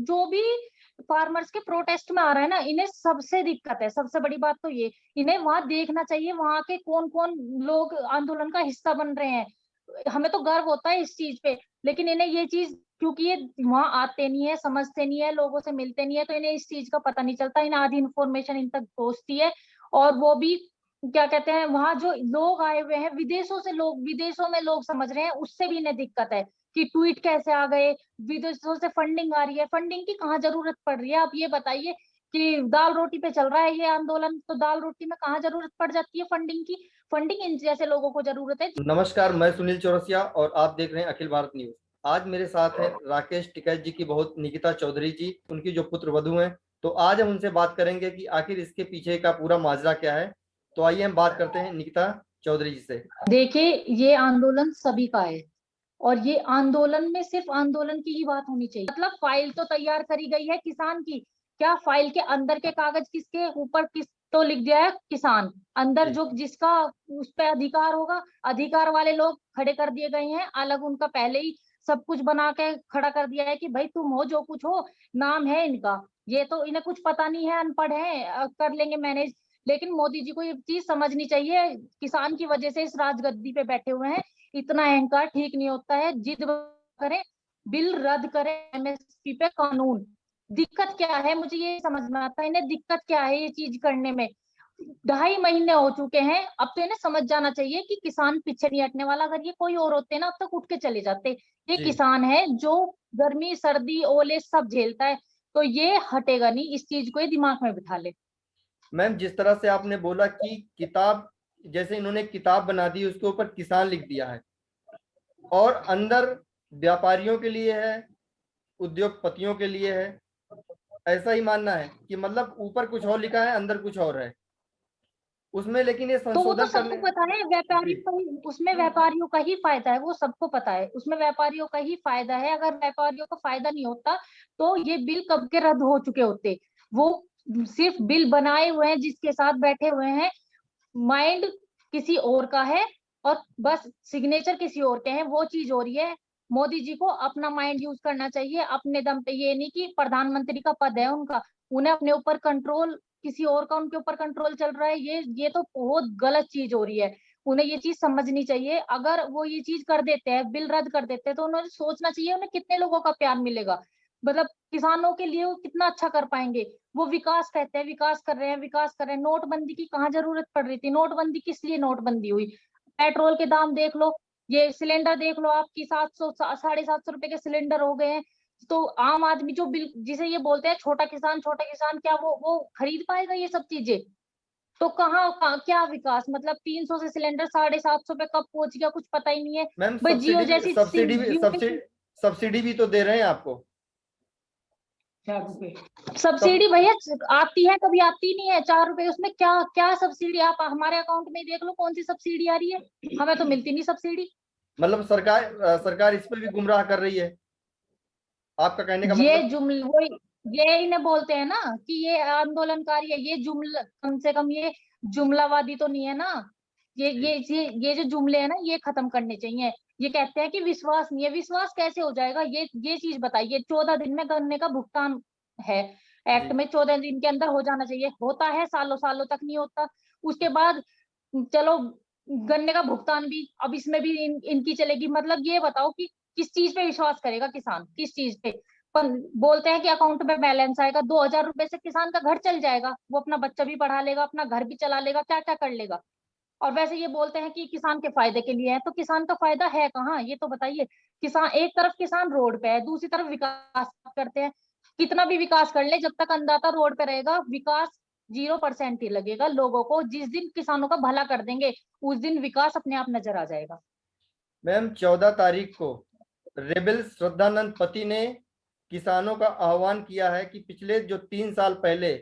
जो भी फार्मर्स के प्रोटेस्ट में आ रहा है ना, इन्हें सबसे दिक्कत है। सबसे बड़ी बात तो ये, इन्हें वहां देखना चाहिए वहां के कौन कौन लोग आंदोलन का हिस्सा बन रहे हैं। हमें तो गर्व होता है इस चीज पे, लेकिन इन्हें ये चीज, क्योंकि ये वहां आते नहीं है, समझते नहीं है, लोगों से मिलते नहीं है, तो इन्हें इस चीज का पता नहीं चलता। इन्हें आधी इन्फॉर्मेशन इन तक पहुंचती है, और वो भी क्या कहते हैं, वहां जो लोग आए हुए हैं विदेशों से, लोग विदेशों में लोग समझ रहे हैं, उससे भी इन्हें दिक्कत है कि ट्वीट कैसे आ गए, विदेशों से फंडिंग आ रही है। फंडिंग की कहाँ जरूरत पड़ रही है? आप ये बताइए कि दाल रोटी पे चल रहा है ये आंदोलन, तो दाल रोटी में कहाँ जरूरत पड़ जाती है फंडिंग की? फंडिंग इन जैसे लोगों को जरूरत है। नमस्कार, मैं सुनील चौरसिया और आप देख रहे हैं अखिल भारत न्यूज। आज मेरे साथ हैं राकेश टिकैत जी की बहुत निकिता चौधरी जी, उनकी जो पुत्र वधू हैं। तो आज हम उनसे बात करेंगे कि आखिर इसके पीछे का पूरा माजरा क्या है। तो आइए हम बात करते हैं निकिता चौधरी जी से। देखिए, ये आंदोलन सभी का है, और ये आंदोलन में सिर्फ आंदोलन की ही बात होनी चाहिए। मतलब फाइल तो तैयार करी गई है किसान की, क्या फाइल के अंदर के कागज किसके ऊपर, किस तो लिख दिया है किसान, अंदर जो जिसका उस पे अधिकार होगा, अधिकार वाले लोग खड़े कर दिए गए हैं अलग। उनका पहले ही सब कुछ बना के खड़ा कर दिया है कि भाई तुम हो जो कुछ हो, नाम है इनका। ये तो इन्हें कुछ पता नहीं है, अनपढ़ है, कर लेंगे मैनेज। लेकिन मोदी जी को ये चीज समझनी चाहिए, किसान की वजह से इस राजगद्दी पे बैठे हुए हैं। इतना अहंकार ठीक नहीं होता है। जिद करें, बिल रद्द करें, एमएसपी पे कानून। दिक्कत क्या है मुझे ये समझ में आता है, इन्हें दिक्कत क्या है ये चीज करने में? 2.5 महीने हो चुके हैं, अब तो इन्हें समझ जाना चाहिए कि किसान पीछे नहीं हटने वाला। अगर ये कोई और होते ना, अब तक उठ के चले जाते। ये जी किसान है जो गर्मी सर्दी ओले सब झेलता है, तो ये हटेगा नहीं। इस चीज को ये दिमाग में बिठा ले। मैम, जिस तरह से आपने बोला कि किताब, जैसे इन्होंने किताब बना दी, उसके ऊपर किसान लिख दिया है और अंदर व्यापारियों के लिए है, उद्योगपतियों के लिए है, ऐसा ही मानना है कि मतलब ऊपर कुछ और लिखा है, अंदर कुछ और है उसमें, लेकिन ये तो वो तो संशोधन सबको करने। पता है, जी व्यापारी को ही, उसमें व्यापारियों का ही फायदा है, वो सबको पता है, उसमें व्यापारियों का ही फायदा है। अगर व्यापारियों का फायदा नहीं होता तो ये बिल कब के रद्द हो चुके होते। वो सिर्फ बिल बनाए हुए हैं, जिसके साथ बैठे हुए हैं, माइंड किसी और का है, और बस सिग्नेचर किसी और के हैं, वो चीज हो रही है। मोदी जी को अपना माइंड यूज करना चाहिए अपने दम पे। ये नहीं कि प्रधानमंत्री का पद है उनका, उन्हें अपने ऊपर कंट्रोल, किसी और का उनके ऊपर कंट्रोल चल रहा है, ये तो बहुत गलत चीज हो रही है। उन्हें ये चीज समझनी चाहिए। अगर वो ये चीज कर देते हैं, बिल रद्द कर देते हैं, तो उन्हें सोचना चाहिए उन्हें कितने लोगों का प्यार मिलेगा। मतलब किसानों के लिए वो कितना अच्छा कर पाएंगे। वो विकास कहते हैं, विकास कर रहे हैं, विकास कर रहे हैं। नोटबंदी की कहाँ जरूरत पड़ रही थी? नोटबंदी किस लिए नोटबंदी हुई? पेट्रोल के दाम देख लो, ये सिलेंडर देख लो, आपकी 700 750 रुपए के सिलेंडर हो गए हैं। तो आम आदमी जो बिल, जिसे ये बोलते हैं छोटा किसान, छोटा किसान, क्या वो खरीद पाएगा ये सब चीजें? तो क्या विकास? मतलब 300 से सिलेंडर 750 पे कब पहुंच गया, कुछ पता ही नहीं है। मैम, भाई जियो सब्सिडी भी जैसी सब्सिडी भी जियो सब्सिडी सब्सिडी भी तो दे रहे हैं आपको। सब सब्सिडी भैया आती है, कभी आती नहीं है। 4 रुपए उसमें क्या क्या सब्सिडी? आप हमारे अकाउंट में देख लो कौन सी सब्सिडी आ रही है, हमें तो मिलती नहीं सब्सिडी। मतलब सरकार इस पर भी गुमराह कर रही है, आपका कहने का ये मतलब। जुमल वो ये इन्हें बोलते हैं ना कि ये आंदोलनकारी है। ये जुमला, कम से कम ये जुमलावादी तो नहीं है ना। ये जो जुमले हैं ना, ये खत्म करने चाहिए। ये कहते हैं कि विश्वास नहीं है। विश्वास कैसे हो जाएगा? ये चीज बताइए। 14 दिन में गन्ने का भुगतान है, एक्ट जी में 14 दिन के अंदर हो जाना चाहिए। होता है, सालों सालों तक नहीं होता। उसके बाद चलो, गन्ने का भुगतान भी अब इसमें भी इनकी चलेगी। मतलब ये बताओ कि किस चीज पे विश्वास करेगा किसान, किस चीज पे? बोलते हैं कि अकाउंट में बैलेंस आएगा, 2,000 रुपए से किसान का घर चल जाएगा, वो अपना बच्चा भी पढ़ा लेगा, अपना घर भी चला लेगा, क्या क्या कर लेगा। और वैसे ये बोलते हैं कि किसान के फायदे के लिए है, तो किसान का फायदा है कहाँ ये तो बताइए। किसान एक तरफ, किसान रोड पे है, दूसरी तरफ विकास करते हैं। कितना भी विकास कर ले, जब तक अन्नदाता रोड पे रहेगा, विकास 0% ही लगेगा लोगों को। जिस दिन किसानों का भला कर देंगे, उस दिन विकास अपने आप नजर आ जाएगा। मैम, 14 तारीख को रेबल श्रद्धानंद पति ने किसानों का आह्वान किया है कि पिछले जो 3 साल पहले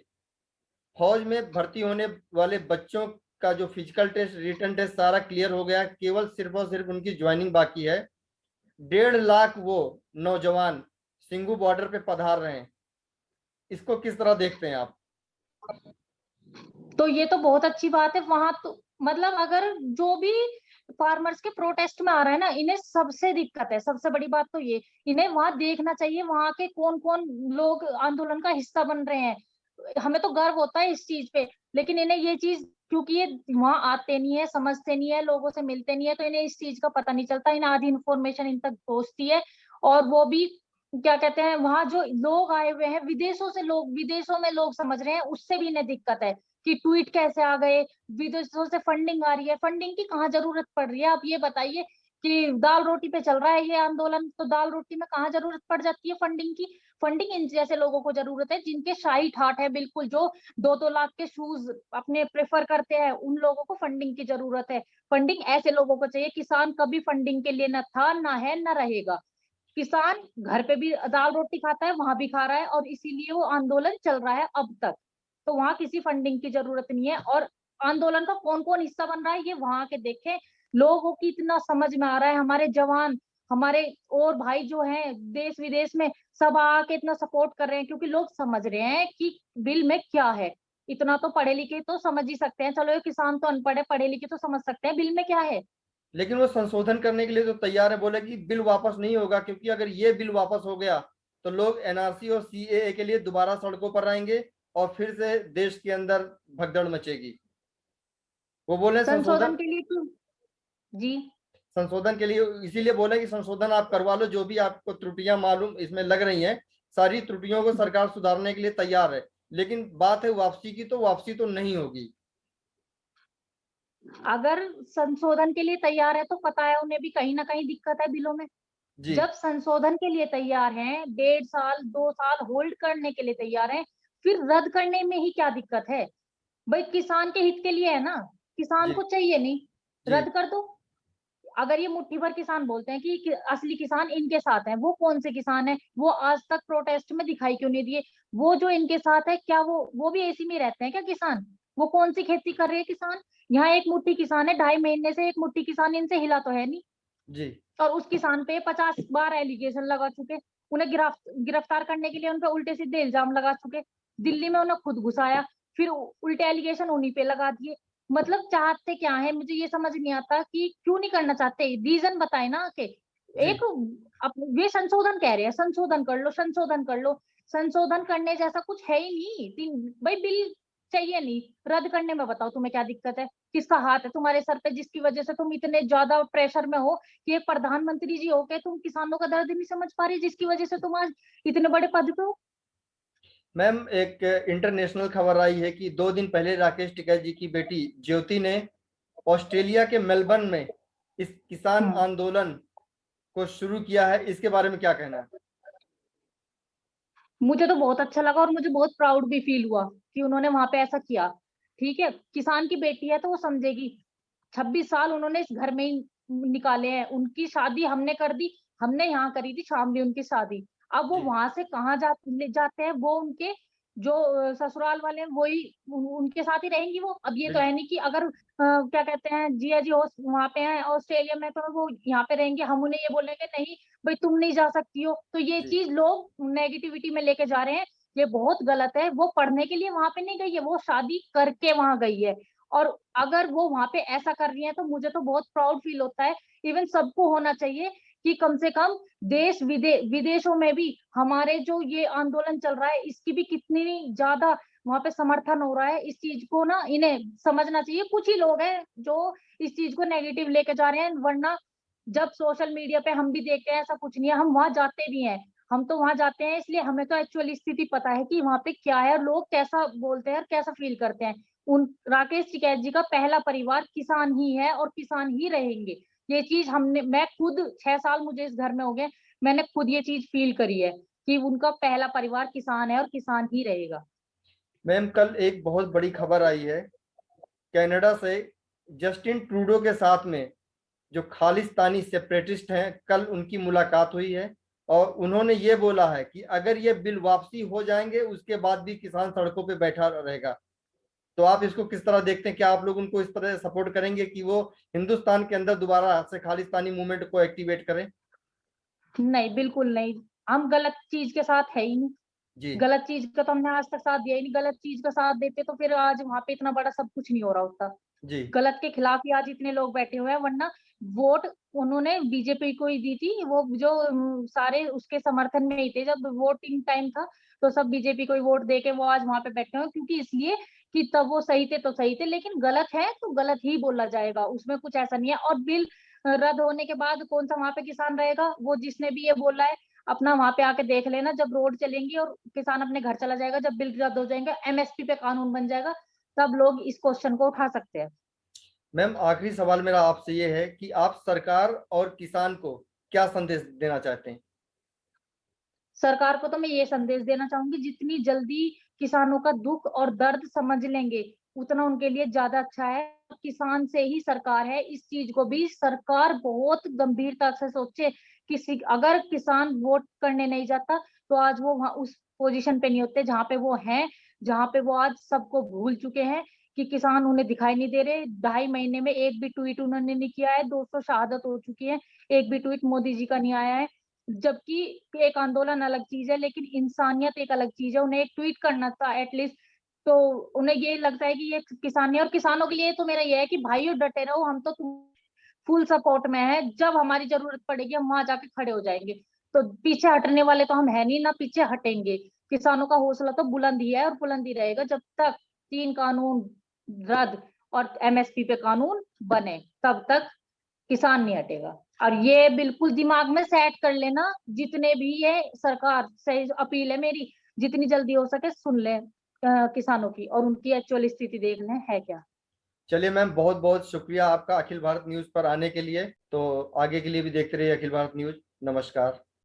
फौज में भर्ती होने वाले बच्चों का जो फिजिकल टेस्ट, रिटन टेस्ट सारा क्लियर हो गया, केवल सिर्फ और सिर्फ उनकी ज्वाइनिंग बाकी है। 1.5 लाख वो नौजवान सिंगू बॉर्डर पे पधार रहे हैं। इसको किस तरह देखते हैं आप? तो ये तो बहुत अच्छी बात है। वहां तो मतलब अगर जो भी फार्मर्स के प्रोटेस्ट में आ रहा है ना, इन्हें सबसे दिक्कत है। सबसे बड़ी बात तो ये, इन्हें वहां देखना चाहिए वहां के कौन कौन लोग आंदोलन का हिस्सा बन रहे हैं। हमें तो गर्व होता है इस चीज पे, लेकिन इन्हें ये चीज, क्योंकि ये वहां आते नहीं है, समझते नहीं है, लोगों से मिलते नहीं है, तो इन्हें इस चीज का पता नहीं चलता। इन्हें आधी इन्फॉर्मेशन इन तक पहुंचती है, और वो भी क्या कहते हैं, वहां जो लोग आए हुए हैं विदेशों से, लोग विदेशों में लोग समझ रहे हैं, उससे भी इन्हें दिक्कत है कि ट्वीट कैसे आ गए, विदेशों से फंडिंग आ रही है। फंडिंग की कहाँ जरूरत पड़ रही है, आप ये बताइए कि दाल रोटी पे चल रहा है ये आंदोलन, तो दाल रोटी में कहाँ जरूरत पड़ जाती है फंडिंग की। फंडिंग इन जैसे लोगों को जरूरत है, जिनके शाही ठाट है बिल्कुल, जो 2-2 लाख के शूज अपने प्रेफर करते हैं, उन लोगों को फंडिंग की जरूरत है। फंडिंग ऐसे लोगों को चाहिए। किसान कभी फंडिंग के लिए न था, ना है, न रहेगा। किसान घर पे भी दाल रोटी खाता है, वहां भी खा रहा है, और इसीलिए वो आंदोलन चल रहा है अब तक। तो वहां किसी फंडिंग की जरूरत नहीं है। और आंदोलन का कौन कौन हिस्सा बन रहा है, ये वहां के देखें। लोगों की इतना समझ में आ रहा है, हमारे जवान, हमारे और भाई जो हैं देश विदेश में, सब आके इतना सपोर्ट कर रहे हैं, क्योंकि लोग समझ रहे हैं कि बिल में क्या है। इतना तो पढ़े लिखे तो समझ ही सकते हैं, चलो ये किसान तो अनपढ़ है, पढ़े लिखे तो समझ सकते हैं बिल में क्या है। लेकिन वो संशोधन करने के लिए तो तैयार है, बोले कि बिल वापस नहीं होगा, क्योंकि अगर ये बिल वापस हो गया तो लोग एनआरसी और सीएए के लिए दोबारा सड़कों पर आएंगे और फिर से देश के अंदर भगदड़ मचेगी। वो बोले संशोधन संशोधन, के लिए तो, जी, संशोधन के लिए इसीलिए बोले कि संशोधन आप करवा लो, जो भी आपको त्रुटियां मालूम इसमें लग रही हैं, सारी त्रुटियों को सरकार सुधारने के लिए तैयार है। लेकिन बात है वापसी की, तो वापसी तो नहीं होगी। अगर संशोधन के लिए तैयार है तो पता है उन्हें भी कहीं ना कहीं दिक्कत है बिलों में। जी जब संशोधन के लिए तैयार हैं, 1.5 साल 2 साल होल्ड करने के लिए तैयार हैं, फिर रद्द करने में ही क्या दिक्कत है। भाई किसान के हित के लिए है ना, किसान जी को चाहिए नहीं, जी रद्द कर दो। अगर ये मुट्ठी भर किसान बोलते हैं कि असली किसान इनके साथ हैं, वो कौन से किसान है, वो आज तक प्रोटेस्ट में दिखाई क्यों नहीं दिए। वो जो इनके साथ है, क्या वो भी एसी में रहते हैं क्या किसान। वो कौन सी खेती कर रहे हैं किसान। यहाँ एक मुट्ठी किसान है, 2.5 महीने से एक मुट्ठी किसान इनसे हिला तो है नहीं। जी और उस किसान पे 50 बार एलिगेशन लगा चुके, उन्हें गिरफ्तार करने के लिए उन पे उल्टे सीधे इल्जाम लगा चुके, दिल्ली में उन्हें खुद घुसाया, फिर उल्टे एलिगेशन उन्हीं पे लगा दिए। मतलब चाहते क्या है, मुझे ये समझ नहीं आता कि क्यों नहीं करना चाहते, रीजन बताए ना के। जी एक ये संशोधन कह रहे हैं, संशोधन कर लो, संशोधन कर लो। संशोधन करने जैसा कुछ है ही नहीं। भाई बिल चाहिए नहीं, रद्द करने में बताओ तुम्हें क्या दिक्कत है। किसका हाथ है तुम्हारे सर पे, जिसकी वजह से तुम इतने ज्यादा प्रेशर में हो कि एक प्रधानमंत्री जी होके तुम किसानों का दर्द नहीं समझ पा रही, जिसकी वजह से तुम आज इतने बड़े पद पे हो। मैम, एक इंटरनेशनल खबर आई है कि 2 दिन पहले राकेश टिकैत जी की बेटी ज्योति ने ऑस्ट्रेलिया के मेलबर्न में इस किसान हम्म। आंदोलन को शुरू किया है। इसके बारे में क्या कहना है? मुझे तो बहुत अच्छा लगा और मुझे बहुत प्राउड भी फील हुआ कि उन्होंने वहां पे ऐसा किया। ठीक है, किसान की बेटी है तो वो समझेगी। 26 साल उन्होंने इस घर में ही निकाले हैं, उनकी शादी हमने कर दी, हमने यहाँ करी थी शामली उनकी शादी। अब वो जी वहां से कहाँ ले जाते हैं, वो उनके जो ससुराल वाले हैं वही उनके साथ ही रहेंगी वो। अब ये तो बिल्कुल। है नहीं कि अगर क्या कहते हैं जिया जी वहां पे हैं ऑस्ट्रेलिया में, तो वो यहाँ पे रहेंगे, हम उन्हें ये बोलेंगे नहीं भाई तुम नहीं जा सकती हो। तो ये जी चीज लोग नेगेटिविटी में लेके जा रहे हैं, ये बहुत गलत है। वो पढ़ने के लिए वहां पे नहीं गई है, वो शादी करके वहां गई है। और अगर वो वहां पे ऐसा कर रही है तो मुझे तो बहुत प्राउड फील होता है। इवन सबको होना चाहिए कि कम से कम देश विदेशों में भी हमारे जो ये आंदोलन चल रहा है, इसकी भी कितनी ज्यादा वहां पे समर्थन हो रहा है। इस चीज को ना इन्हें समझना चाहिए। कुछ ही लोग हैं जो इस चीज को नेगेटिव लेके जा रहे हैं, वरना जब सोशल मीडिया पे हम भी देखते हैं ऐसा कुछ नहीं है, हम वहां जाते भी हैं। हम तो वहां जाते हैं इसलिए हमें तो एक्चुअल स्थिति पता है कि वहां पे क्या है और लोग कैसा बोलते हैं और कैसा फील करते हैं। उन राकेश टिकैत जी का पहला परिवार किसान ही है और किसान ही रहेंगे। ये चीज हमने, मैं खुद 6 साल मुझे इस घर में हो गए, मैंने खुद ये चीज फील करी है कि उनका पहला परिवार किसान है और किसान ही रहेगा। मैम, कल एक बहुत बड़ी खबर आई है कनाडा से। जस्टिन ट्रूडो के साथ में जो खालिस्तानी सेपरेटिस्ट हैं, कल उनकी मुलाकात हुई है और उन्होंने ये बोला है कि अगर ये बिल वापसी हो जाएंगे उसके बाद भी किसान सड़कों पे बैठा रहेगा। तो आप इसको किस तरह देखते हैं? क्या आप लोग उनको इस तरह सपोर्ट करेंगे कि वो हिंदुस्तान के अंदर दोबारा से खालिस्तानी मूवमेंट को एक्टिवेट करें? नहीं, बिल्कुल नहीं। हम गलत चीज के साथ है ही नहीं। जी गलत चीज का तो हमने आज तक साथ दिया ही नहीं। गलत चीज का साथ देते तो फिर आज वहां पे इतना बड़ा सब कुछ नहीं हो रहा होता। जी गलत के खिलाफ ही आज इतने लोग बैठे हुए हैं, वरना वोट उन्होंने बीजेपी को ही दी थी। वो जो सारे उसके समर्थन में ही थे, जब वोटिंग टाइम था तो सब बीजेपी को ही वोट देके वो आज वहां पे बैठे हुए हैं, क्योंकि इसलिए कि तब वो सही थे तो सही थे, लेकिन गलत है तो गलत ही बोला जाएगा, उसमें कुछ ऐसा नहीं है। और बिल रद्द होने के बाद कौन सा वहां पे किसान रहेगा? वो जिसने भी ये बोला है अपना वहां पे आके देख लेना, जब रोड चलेंगी और किसान अपने घर चला जाएगा, जब बिल रद्द हो जाएंगे, एमएसपी पे कानून बन जाएगा, तब लोग इस क्वेश्चन को उठा सकते हैं। मैम, आखिरी सवाल मेरा आपसे ये है कि आप सरकार और किसान को क्या संदेश देना चाहते हैं? सरकार को तो मैं ये संदेश देना चाहूंगी, जितनी जल्दी किसानों का दुख और दर्द समझ लेंगे उतना उनके लिए ज्यादा अच्छा है। किसान से ही सरकार है, इस चीज को भी सरकार बहुत गंभीरता से सोचे। किसी अगर किसान वोट करने नहीं जाता तो आज वो वहां उस पोजीशन पे नहीं होते जहाँ पे वो हैं, जहाँ पे वो आज सबको भूल चुके हैं कि किसान उन्हें दिखाई नहीं दे रहे। 2.5 महीने में एक भी ट्वीट उन्होंने नहीं किया है, 200 शहादत हो चुकी है, एक भी ट्वीट मोदी जी का नहीं आया है। जबकि एक आंदोलन अलग चीज है, लेकिन इंसानियत एक अलग चीज है। उन्हें एक ट्वीट करना था एटलीस्ट, तो उन्हें ये लगता है कि ये किसान है। और किसानों के लिए तो मेरा ये है कि भाइयों डटे रहो, हम तो तुम फुल सपोर्ट में है, जब हमारी जरूरत पड़ेगी हम वहां जाके खड़े हो जाएंगे। तो पीछे हटने वाले तो हम है नहीं, ना पीछे हटेंगे। किसानों का हौसला तो बुलंद ही है और बुलंद ही रहेगा जब तक 3 कानून रद्द और एमएसपी पे कानून बने, तब तक किसान नहीं हटेगा। और ये बिल्कुल दिमाग में सेट कर लेना, जितने भी ये सरकार से अपील है मेरी, जितनी जल्दी हो सके सुन ले किसानों की, और उनकी एक्चुअल स्थिति देख लें है क्या। चलिए मैम, बहुत बहुत शुक्रिया आपका अखिल भारत न्यूज पर आने के लिए। तो आगे के लिए भी देखते रहिए अखिल भारत न्यूज। नमस्कार।